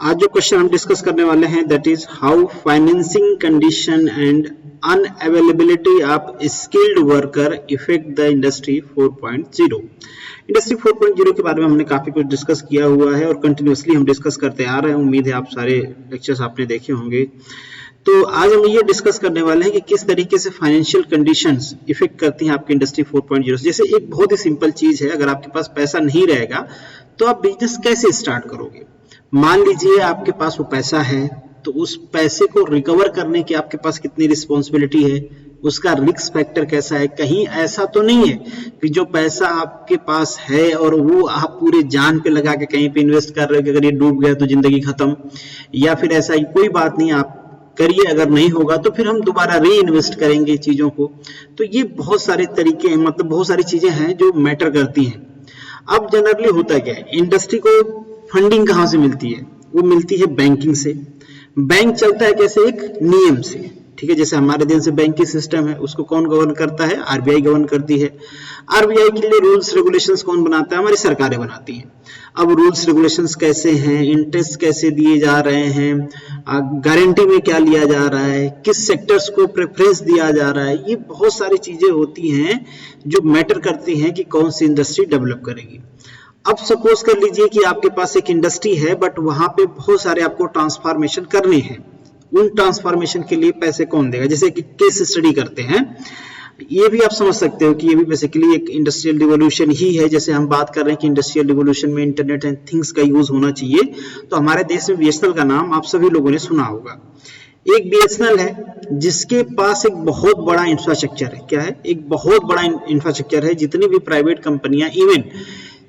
आज जो क्वेश्चन हम डिस्कस करने वाले हैं that is how financing condition and unavailability of skilled worker effect the industry 4.0। Industry 4.0 के बारे में हमने काफी कुछ डिस्कस किया हुआ है और कंटिन्यूअसली हम डिस्कस करते आ रहे हैं। उम्मीद है आप सारे लेक्चर्स आपने देखे होंगे। तो आज हम ये डिस्कस करने वाले हैं कि किस तरीके से फाइनेंशियल कंडीशंस इफेक्ट करती हैं आपकी इंडस्ट्री 4.0। जैसे एक बहुत ही सिंपल चीज है, अगर आपके पास पैसा नहीं रहेगा तो आप बिजनेस कैसे स्टार्ट करोगे। मान लीजिए आपके पास वो पैसा है तो उस पैसे को रिकवर करने की आपके पास कितनी रिस्पॉन्सिबिलिटी है, उसका रिस्क फैक्टर कैसा है। कहीं ऐसा तो नहीं है कि जो पैसा आपके पास है और वो आप पूरे जान पे लगा के कहीं पे इन्वेस्ट कर रहे हो कि अगर ये डूब गया तो जिंदगी खत्म, या फिर ऐसा कोई बात नहीं, आप करिए, अगर नहीं होगा तो फिर हम दोबारा री इन्वेस्ट करेंगे चीजों को। तो ये बहुत सारे तरीके हैं, मतलब बहुत सारी चीजें हैं जो मैटर करती हैं। अब जनरली होता क्या है, इंडस्ट्री को फंडिंग कहाँ से मिलती है? वो मिलती है बैंकिंग से। बैंक चलता है कैसे? एक नियम से, ठीक है। जैसे हमारे देश से बैंकिंग सिस्टम है, उसको कौन गवर्न करता है? आरबीआई गवर्न करती है। आरबीआई के लिए रूल्स रेगुलेशंस कौन बनाता है? हमारी सरकारें बनाती हैं। अब रूल्स रेगुलेशंस कैसे हैं, इंटरेस्ट कैसे दिए जा रहे हैं, गारंटी में क्या लिया जा रहा है, किस सेक्टर्स को प्रेफरेंस दिया जा रहा है, ये बहुत सारी चीजें होती हैं जो मैटर करती हैं कि कौन सी इंडस्ट्री डेवलप करेगी। अब सपोज कर लीजिए कि आपके पास एक इंडस्ट्री है बट वहां पे बहुत सारे आपको ट्रांसफॉर्मेशन करने हैं। उन ट्रांसफॉर्मेशन के लिए पैसे कौन देगा? जैसे कि केस स्टडी करते हैं, ये भी आप समझ सकते हो कि ये भी बेसिकली एक इंडस्ट्रियल रिवॉल्यूशन ही है। जैसे हम बात कर रहे हैं कि इंडस्ट्रियल रिवॉल्यूशन में इंटरनेट एंड थिंग्स का यूज होना चाहिए, तो हमारे देश में बीएसएनएल का नाम आप सभी लोगों ने सुना होगा। एक बीएसएनएल है जिसके पास एक बहुत बड़ा इंफ्रास्ट्रक्चर है। क्या है? एक बहुत बड़ा इंफ्रास्ट्रक्चर है। जितनी भी प्राइवेट कंपनियां, इवन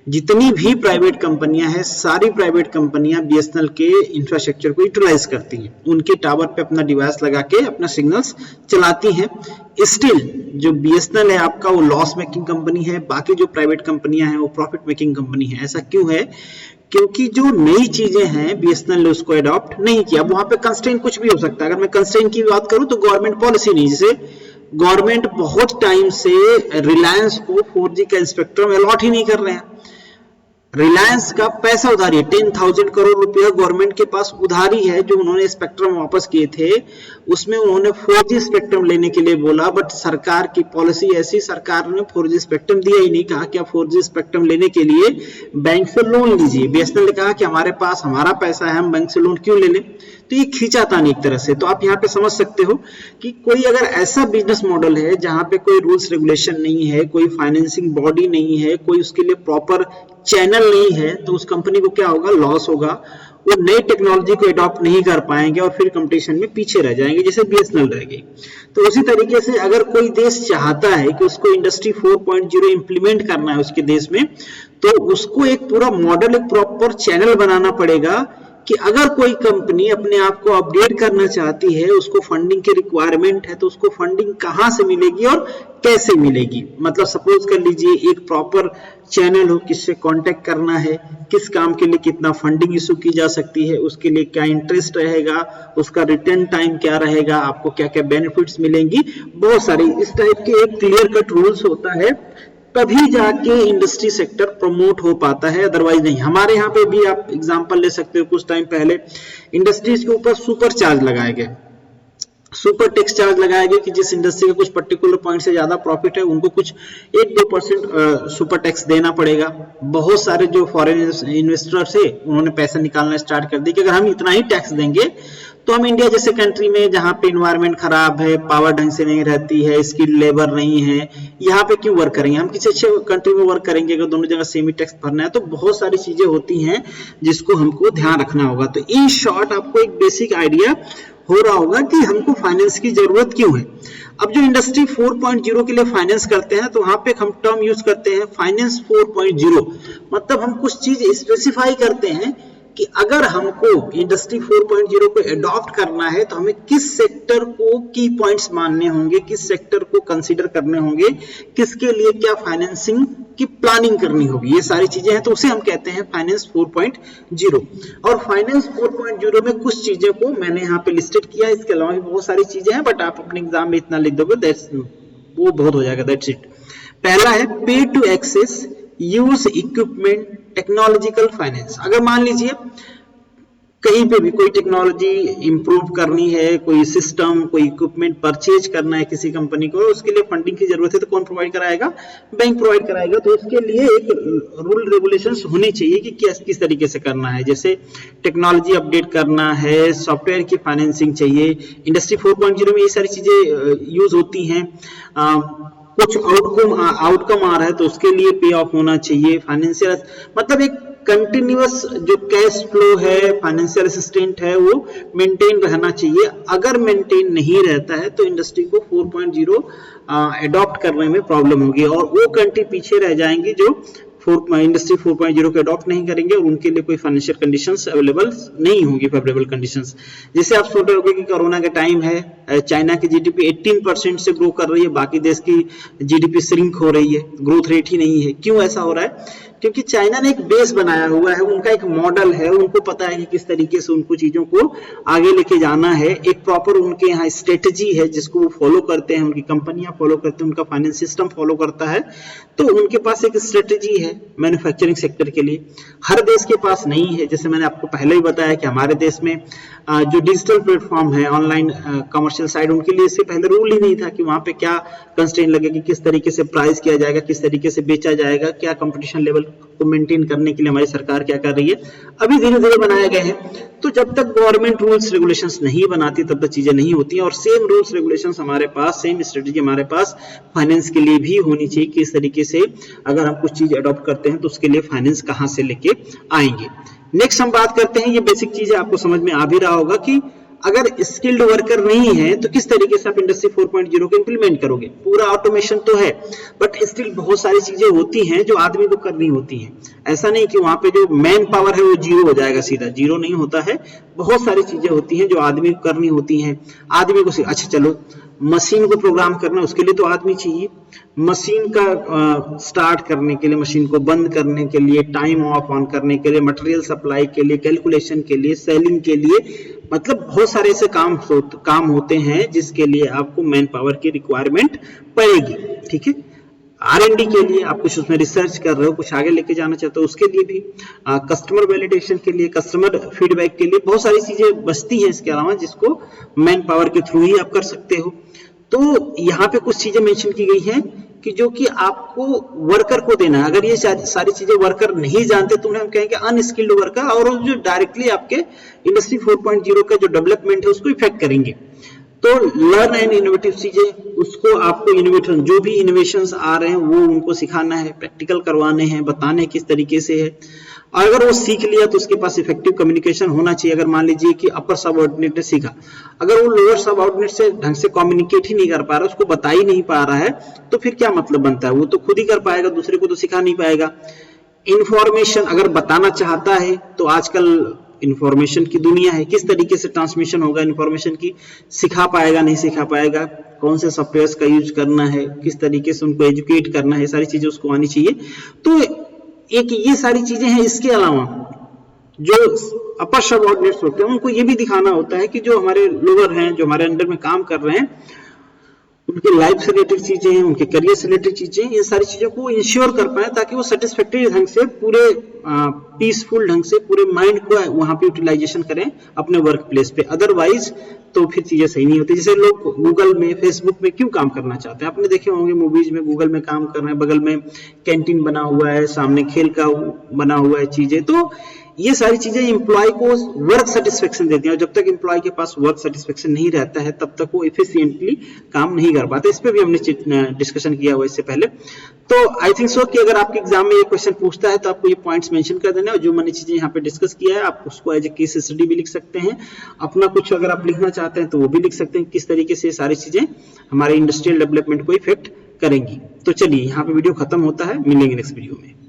जितनी भी प्राइवेट कंपनियां हैं, सारी प्राइवेट कंपनियां बीएसएनएल के इंफ्रास्ट्रक्चर को यूटिलाइज करती हैं। उनके टावर पे अपना डिवाइस लगा के अपना सिग्नल्स चलाती हैं। स्टिल जो बीएसएनएल है आपका, वो लॉस मेकिंग कंपनी है, बाकी जो प्राइवेट कंपनियां हैं वो प्रॉफिट मेकिंग कंपनी है। ऐसा क्यों है? क्योंकि जो नई चीजें हैं बीएसएनएल ने उसको अडॉप्ट नहीं किया। अब वहां पे कंस्ट्रेंट कुछ भी हो सकता है। अगर मैं कंस्ट्रेंट की बात करूं तो गवर्नमेंट पॉलिसी नहीं। जैसे गवर्नमेंट बहुत टाइम से रिलायंस को 4G का स्पेक्ट्रम अलॉट ही नहीं कर रहे हैं। रिलायंस का पैसा उधारी है, 10,000 करोड़ रुपया गवर्नमेंट के पास उधारी है। जो उन्होंने स्पेक्ट्रम वापस किए थे उसमें उन्होंने 4G स्पेक्ट्रम लेने के लिए बोला, बट सरकार की पॉलिसी ऐसी, सरकार ने 4G स्पेक्ट्रम दिया ही नहीं। कहा कि आप 4G स्पेक्ट्रम लेने के लिए बैंक से लोन लीजिए। बीएसएनएल ने कहा कि हमारे पास हमारा पैसा है, हम बैंक से लोन क्यों ले लें। तो ये खींचातानी एक तरह से। तो आप यहाँ पे समझ सकते हो कि कोई अगर ऐसा बिजनेस मॉडल है जहां पे कोई रूल्स रेगुलेशन नहीं है, कोई फाइनेंसिंग बॉडी नहीं है, कोई उसके लिए प्रॉपर चैनल नहीं है, तो उस कंपनी को क्या होगा? लॉस होगा। वो नई टेक्नोलॉजी को अडॉप्ट नहीं कर पाएंगे और फिर कंपटीशन में पीछे रह जाएंगे, जैसे बीएसएनएल रह गई। तो उसी तरीके से अगर कोई देश चाहता है कि उसको इंडस्ट्री 4.0 इंप्लीमेंट करना है उसके देश में, तो उसको एक पूरा मॉडल, एक प्रॉपर चैनल बनाना पड़ेगा कि अगर कोई कंपनी अपने आप को अपडेट करना चाहती है, उसको फंडिंग की रिक्वायरमेंट है, तो उसको फंडिंग कहां से मिलेगी और कैसे मिलेगी। मतलब सपोज कर लीजिए एक प्रॉपर चैनल हो, किससे कांटेक्ट करना है, किस काम के लिए कितना फंडिंग इशू की जा सकती है, उसके लिए क्या इंटरेस्ट रहेगा, उसका रिटर्न टाइम क्या रहेगा, आपको क्या क्या बेनिफिट्स मिलेंगी, बहुत सारी इस टाइप के एक क्लियर कट रूल्स होता है। तभी जाके इंडस्ट्री सेक्टर प्रमोट हो पाता है, अदरवाइज नहीं। हमारे यहाँ पे भी आप एग्जांपल ले सकते हो, कुछ टाइम पहले इंडस्ट्रीज के ऊपर सुपर चार्ज लगाए गए, सुपर टैक्स चार्ज लगाए गए कि जिस इंडस्ट्री का कुछ पर्टिकुलर पॉइंट से ज्यादा प्रॉफिट है उनको कुछ 1-2% सुपर टैक्स देना पड़ेगा। बहुत सारे जो फॉरेन इन्वेस्टर्स है उन्होंने पैसा निकालना स्टार्ट कर दिया कि अगर हम इतना ही टैक्स देंगे तो हम इंडिया जैसे कंट्री में, जहां पे एनवायरनमेंट खराब है, पावर ढंग से नहीं रहती है, स्किल्ड लेबर नहीं है, यहाँ पे क्यों वर्क करेंगे, हम किसी अच्छे कंट्री में वर्क करेंगे अगर दोनों जगह सेमी टैक्स भरना है। तो बहुत सारी चीजें होती हैं जिसको हमको ध्यान रखना होगा। तो इन शॉर्ट आपको एक बेसिक आइडिया हो रहा होगा कि हमको फाइनेंस की जरूरत क्यों है। अब जो इंडस्ट्री 4.0 के लिए फाइनेंस करते हैं तो वहां पे हम टर्म यूज करते हैं फाइनेंस 4.0। मतलब हम कुछ चीज स्पेसिफाई करते हैं कि अगर हमको इंडस्ट्री 4.0 को अडॉप्ट करना है तो हमें किस सेक्टर को की पॉइंट्स मानने होंगे, किस सेक्टर को कंसीडर करने होंगे, किसके लिए क्या फाइनेंसिंग की प्लानिंग करनी होगी, ये सारी चीजें हैं। तो उसे हम कहते हैं फाइनेंस 4.0। और फाइनेंस 4.0 में कुछ चीजों को मैंने यहाँ पे लिस्टेड किया है, इसके अलावा भी बहुत सारी चीजें हैं, बट आप अपने एग्जाम में इतना लिख दोगे वो बहुत हो जाएगा, दैट्स इट। पहला है pay to access use equipment technological finance. अगर मान लीजिए कहीं पे भी कोई टेक्नोलॉजी इंप्रूव करनी है, कोई सिस्टम, कोई इक्विपमेंट परचेज करना है किसी कंपनी को, उसके लिए फंडिंग की जरूरत है तो कौन प्रोवाइड कराएगा? बैंक प्रोवाइड कराएगा। तो उसके लिए एक रूल रेगुलेशंस होने चाहिए कि किस तरीके से करना है। जैसे टेक्नोलॉजी अपडेट करना है, सॉफ्टवेयर की फाइनेंसिंग चाहिए, इंडस्ट्री 4.0 में ये सारी चीजें यूज होती हैं। कुछ आउटकम आ रहा है तो उसके लिए पे ऑफ होना चाहिए। फाइनेंशियल मतलब एक कंटिन्यूअस जो कैश फ्लो है, फाइनेंशियल असिस्टेंट है, वो मेंटेन रहना चाहिए। अगर मेंटेन नहीं रहता है तो इंडस्ट्री को 4.0 अडॉप्ट करने में प्रॉब्लम होगी और वो कंट्री पीछे रह जाएंगी जो इंडस्ट्री 4.0 को अडॉप्ट नहीं करेंगे और उनके लिए कोई फाइनेंशियल कंडीशंस अवेलेबल नहीं होंगी, फेवरेबल कंडीशंस। जैसे आप सोच रहे होंगे कि कोरोना का टाइम है, चाइना की जीडीपी 18% से ग्रो कर रही है, बाकी देश की जीडीपी श्रिंक हो रही है, ग्रोथ रेट ही नहीं है। क्यों ऐसा हो रहा है? क्योंकि चाइना ने एक बेस बनाया हुआ है, उनका एक मॉडल है, उनको पता है कि किस तरीके से उनको चीजों को आगे लेके जाना है। एक प्रॉपर उनके यहाँ स्ट्रेटजी है जिसको वो फॉलो करते हैं, उनकी कंपनियां फॉलो करते हैं, उनका फाइनेंस सिस्टम फॉलो करता है। तो उनके पास एक स्ट्रेटजी है मैन्युफैक्चरिंग सेक्टर के लिए, हर देश के पास नहीं है। जैसे मैंने आपको पहले ही बताया कि हमारे देश में जो डिजिटल प्लेटफॉर्म है, ऑनलाइन कमर्शियल साइड, उनके लिए इससे पहले रूल ही नहीं था कि वहां पे क्या कंस्ट्रेंट लगेगी, किस तरीके से प्राइस किया जाएगा, किस तरीके से बेचा जाएगा, क्या कंपटीशन लेवल को मेंटेन करने के लिए हमारी सरकार क्या कर रही है। अभी धीरे धीरे बनाए गए हैं। तो जब तक गवर्नमेंट रूल्स रेगुलेशंस नहीं बनाती तब तक चीजें नहीं होती हैं। और सेम रूल्स रेगुलेशंस हमारे पास, सेम स्ट्रेटजी हमारे पास फाइनेंस के लिए भी होनी चाहिए कि इस तरीके से अगर हम कुछ चीज अडॉप्ट करते हैं तो उसके लिए फाइनेंस कहां से लेके आएंगे। नेक्स्ट हम बात करते हैं, ये बेसिक चीजें आपको समझ में आ भी रहा होगा कि अगर स्किल्ड वर्कर नहीं है तो किस तरीके से आप इंडस्ट्री 4.0 को इंप्लीमेंट करोगे। पूरा ऑटोमेशन तो है बट स्टिल बहुत सारी चीजें होती हैं जो आदमी को करनी होती हैं। ऐसा नहीं कि वहां पे जो मैन पावर है वो जीरो हो जाएगा, सीधा जीरो नहीं होता है। बहुत सारी चीजें होती हैं जो आदमी को करनी होती हैं। आदमी को अच्छा चलो मशीन को प्रोग्राम करना, उसके लिए तो आदमी चाहिए। मशीन का स्टार्ट करने के लिए, मशीन को बंद करने के लिए, टाइम ऑफ ऑन करने के लिए, मटेरियल सप्लाई के लिए, कैलकुलेशन के लिए, सेलिंग के लिए, मतलब बहुत सारे ऐसे काम होते हैं जिसके लिए आपको मैन पावर की रिक्वायरमेंट पड़ेगी। ठीक है, R&D के लिए आप कुछ उसमें रिसर्च कर रहे हो, कुछ आगे लेके जाना चाहते हो, उसके लिए भी, कस्टमर वैलिडेशन के लिए, कस्टमर फीडबैक के लिए बहुत सारी चीजें बचती हैं इसके अलावा, जिसको मैन पावर के थ्रू ही आप कर सकते हो। तो यहाँ पे कुछ चीजें मेंशन की गई हैं कि जो कि आपको वर्कर को देना है। अगर ये सारी चीजें वर्कर नहीं जानते तो उन्हें हम कहेंगे अनस्किल्ड वर्कर, और जो डायरेक्टली आपके इंडस्ट्री 4.0 का जो डेवलपमेंट है उसको इफेक्ट करेंगे। तो लर्न एंड इनोवेटिव चीजें, उसको आपको इनोवेशन, जो भी इनोवेशंस आ रहे हैं वो उनको सिखाना है, प्रैक्टिकल करवाने हैं, बताने किस तरीके से है। और अगर वो सीख लिया तो उसके पास इफेक्टिव कम्युनिकेशन होना चाहिए। अगर मान लीजिए कि अपर सबऑर्डिनेट ने सीखा, अगर वो लोअर सबऑर्डिनेट से ढंग से कम्युनिकेट ही नहीं कर पा रहा, उसको बता ही नहीं पा रहा है, तो फिर क्या मतलब बनता है? वो तो खुद ही कर पाएगा, दूसरे को तो सिखा नहीं पाएगा। इंफॉर्मेशन अगर बताना चाहता है तो आजकल इंफॉर्मेशन की दुनिया है, किस तरीके से ट्रांसमिशन होगा इंफॉर्मेशन की, सिखा पाएगा नहीं सिखा पाएगा, कौन से सॉफ्टवेयर का यूज करना है, किस तरीके से उनको एजुकेट करना है, सारी चीजें उसको आनी चाहिए। तो एक ये सारी चीजें हैं। इसके अलावा जो अपर सबऑर्डिनेट्स होते हैं उनको ये भी दिखाना होता है कि जो हमारे लोअर हैं, जो हमारे अंडर में काम कर रहे हैं, उनके लाइफ से रिलेटेड चीजें हैं, उनके करियर से रिलेटेड चीजें, इन सारी चीजों को इंश्योर कर पाए ताकि वो सेटिस्फैक्टरी ढंग से, पूरे पीसफुल ढंग से, पूरे माइंड को वहां पे यूटिलाइजेशन करें अपने वर्क प्लेस पे। अदरवाइज तो फिर चीजें सही नहीं होती। जैसे लोग गूगल में, फेसबुक में क्यों काम करना चाहते हैं, आपने देखे होंगे मूवीज में, गूगल में काम कर रहे हैं, बगल में कैंटीन बना हुआ है, सामने खेल का बना हुआ है चीजें। तो ये सारी चीजें एम्प्लॉय को वर्क सेटिस्फेक्शन देती हैं, और जब तक एम्प्लॉय के पास वर्क सेटिस्फेक्शन नहीं रहता है तब तक वो एफिशिएंटली काम नहीं कर पाते। इस पे भी हमने डिस्कशन किया हुआ इससे पहले। तो आई थिंक सो कि अगर आपके एग्जाम में ये क्वेश्चन पूछता है तो आपको ये पॉइंट्स मेंशन कर देना, और जो मैंने चीजें यहाँ पे डिस्कस किया है आप उसको एज ए केस स्टडी भी लिख सकते हैं। अपना कुछ अगर आप लिखना चाहते हैं तो वो भी लिख सकते हैं, किस तरीके से सारी चीजें हमारे इंडस्ट्रियल डेवलपमेंट को इफेक्ट करेंगी। तो चलिए यहाँ पे वीडियो खत्म होता है, मिलेंगे नेक्स्ट वीडियो में।